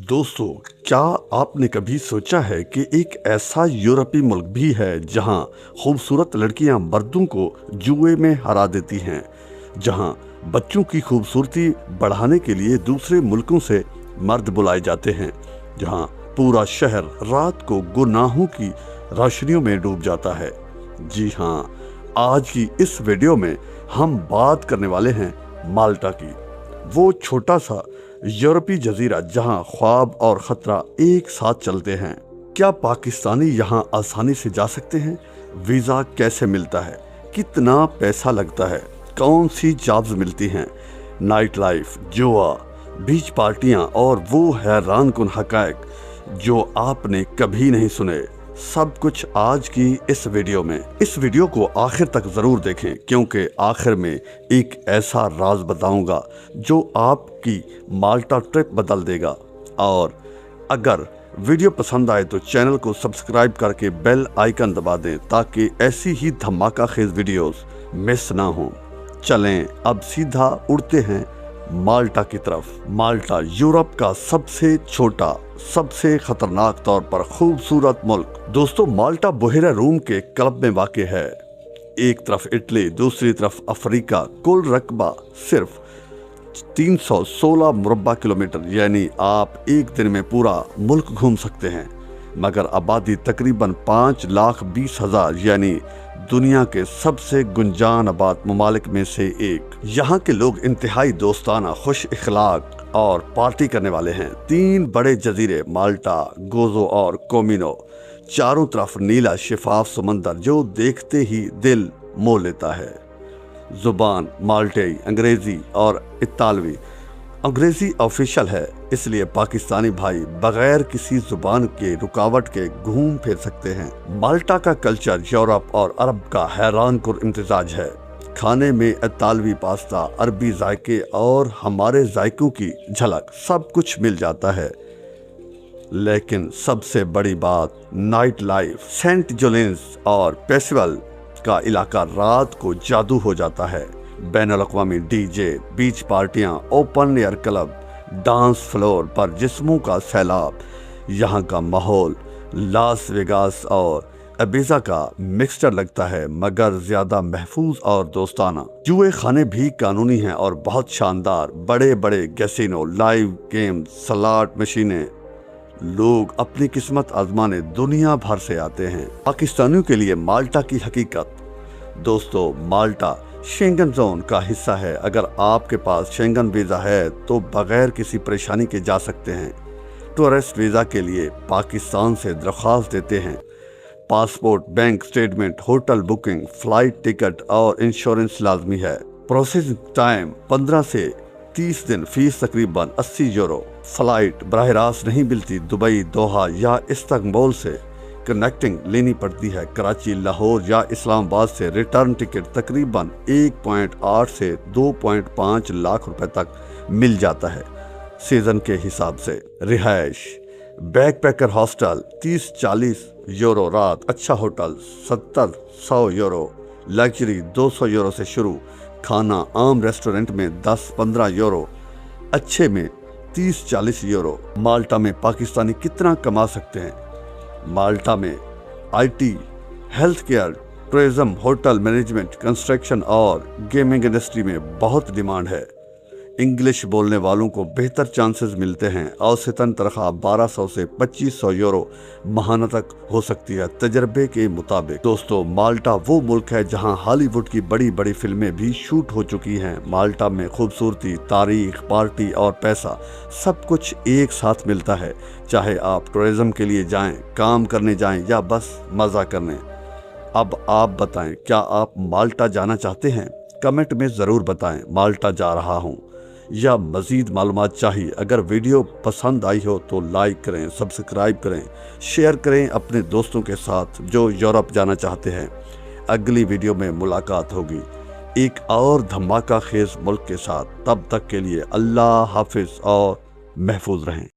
दोस्तों, क्या आपने कभी सोचा है कि एक ऐसा यूरोपीय मुल्क भी है जहां खूबसूरत लड़कियां मर्दों को जुए में हरा देती हैं, जहां बच्चों की खूबसूरती बढ़ाने के लिए दूसरे मुल्कों से मर्द बुलाए जाते हैं, जहां पूरा शहर रात को गुनाहों की रोशनियों में डूब जाता है। जी हां, आज की इस वीडियो में हम बात करने वाले हैं माल्टा की, वो छोटा सा यूरोपीय जजीरा जहां ख्वाब और खतरा एक साथ चलते हैं। क्या पाकिस्तानी यहां आसानी से जा सकते हैं? वीज़ा कैसे मिलता है? कितना पैसा लगता है? कौन सी जॉब्स मिलती हैं? नाइट लाइफ, जुआ, बीच पार्टियां और वो हैरान कुन हकायक जो आपने कभी नहीं सुने, सब कुछ आज की इस वीडियो में। इस वीडियो को आखिर तक जरूर देखें, क्योंकि आखिर में एक ऐसा राज बताऊंगा जो आपकी माल्टा ट्रिप बदल देगा। और अगर वीडियो पसंद आए तो चैनल को सब्सक्राइब करके बेल आइकन दबा दें ताकि ऐसी ही धमाका खेज वीडियोस मिस ना हो। चलें अब सीधा उड़ते हैं माल्टा की तरफ। माल्टा यूरोप का सबसे छोटा, सबसे खतरनाक तौर पर खूबसूरत मुल्क। दोस्तों, माल्टा बुहेरा रूम के क्लब में वाक़ है। एक तरफ इटली, दूसरी तरफ अफ्रीका। कुल रकबा सिर्फ 316 मुरब्बा किलोमीटर, यानी आप एक दिन में पूरा मुल्क घूम सकते हैं। मगर आबादी तकरीबन 5,20,000, यानी दुनिया के सबसे गुंजान आबाद ममालिक में से एक। यहाँ के लोग इंतहाई दोस्ताना, खुश इखलाक और पार्टी करने वाले हैं। 3 बड़े जजीरे माल्टा, गोजो और कोमिनो, चारों तरफ नीला शिफाफ समंदर जो देखते ही दिल मोह लेता है। जुबान माल्टेई, अंग्रेजी और इतालवी। अंग्रेजी ऑफिशियल है, इसलिए पाकिस्तानी भाई बगैर किसी जुबान के रुकावट के घूम फिर सकते हैं। माल्टा का कल्चर यूरोप और अरब का हैरान कुन इम्तिजाज है। खाने में इतालवी पास्ता, अरबी जायके और हमारे जायकों की झलक सब कुछ मिल जाता है। लेकिन सबसे बड़ी बात नाइट लाइफ। सेंट जोलेंस और पेशवल का इलाका रात को जादू हो जाता है। बैनुल-अक़वामी डीजे, बीच पार्टियां, open air club, dance floor पर जिस्मों का सैलाब। यहाँ का माहौल लास वेगास और अबीजा का मिक्सचर लगता है, मगर ज्यादा महफूज और दोस्ताना। जुए खाने भी कानूनी हैं और बहुत शानदार। बड़े बड़े कैसीनो, लाइव गेम, स्लॉट मशीनें। लोग अपनी किस्मत आजमाने दुनिया भर से आते हैं। पाकिस्तानियों के लिए माल्टा की हकीकत। दोस्तों, माल्टा शेंगन जोन का हिस्सा है। अगर आपके पास शेंगन वीज़ा है तो बगैर किसी परेशानी के जा सकते हैं। टूरिस्ट वीज़ा के लिए पाकिस्तान से दरख्वास्त देते हैं। Passport, bank statement, hotel booking, flight ticket और इंश्योरेंस लाजमी है। प्रोसेसिंग टाइम 15 से 30 दिन, फीस तकरीबन 80 यूरो। फ्लाइट बराह रास्त नहीं मिलती। दुबई, दोहा या इस्तांबुल से कनेक्टिंग लेनी पड़ती है। कराची, लाहौर या इस्लामाबाद से रिटर्न टिकट तकरीबन 1.8 से 2.5 लाख रुपए तक मिल जाता है सीजन के हिसाब से। रिहाइश, बैकपैकर हॉस्टल 30-40 यूरो रात, अच्छा होटल 70-100 यूरो, लग्जरी 200 यूरो से शुरू। खाना आम रेस्टोरेंट में 10-15 यूरो, अच्छे में 30-40 यूरो। माल्टा में पाकिस्तानी कितना कमा सकते हैं? माल्टा में IT, health care, tourism, hotel management, construction और गेमिंग इंडस्ट्री में बहुत डिमांड है। इंग्लिश बोलने वालों को बेहतर चांसेस मिलते हैं। औसतन तनख्वाह 1200 से 2500 यूरो माहाना तक हो सकती है तजर्बे के मुताबिक। दोस्तों, माल्टा वो मुल्क है जहां हॉलीवुड की बड़ी बड़ी फिल्में भी शूट हो चुकी हैं। माल्टा में खूबसूरती, तारीख, पार्टी और पैसा सब कुछ एक साथ मिलता है। चाहे आप टूरिज्म के लिए जाएं, काम करने जाएं या बस मज़ा करने। अब आप बताएं, क्या आप माल्टा जाना चाहते हैं? कमेंट में ज़रूर बताएं माल्टा जा रहा हूँ, या मज़ीद मालूमात चाहिए। अगर वीडियो पसंद आई हो तो लाइक करें, सब्सक्राइब करें, शेयर करें अपने दोस्तों के साथ जो यूरोप जाना चाहते हैं। अगली वीडियो में मुलाकात होगी एक और धमाका खेज मुल्क के साथ। तब तक के लिए अल्लाह हाफिज़ और महफूज रहें।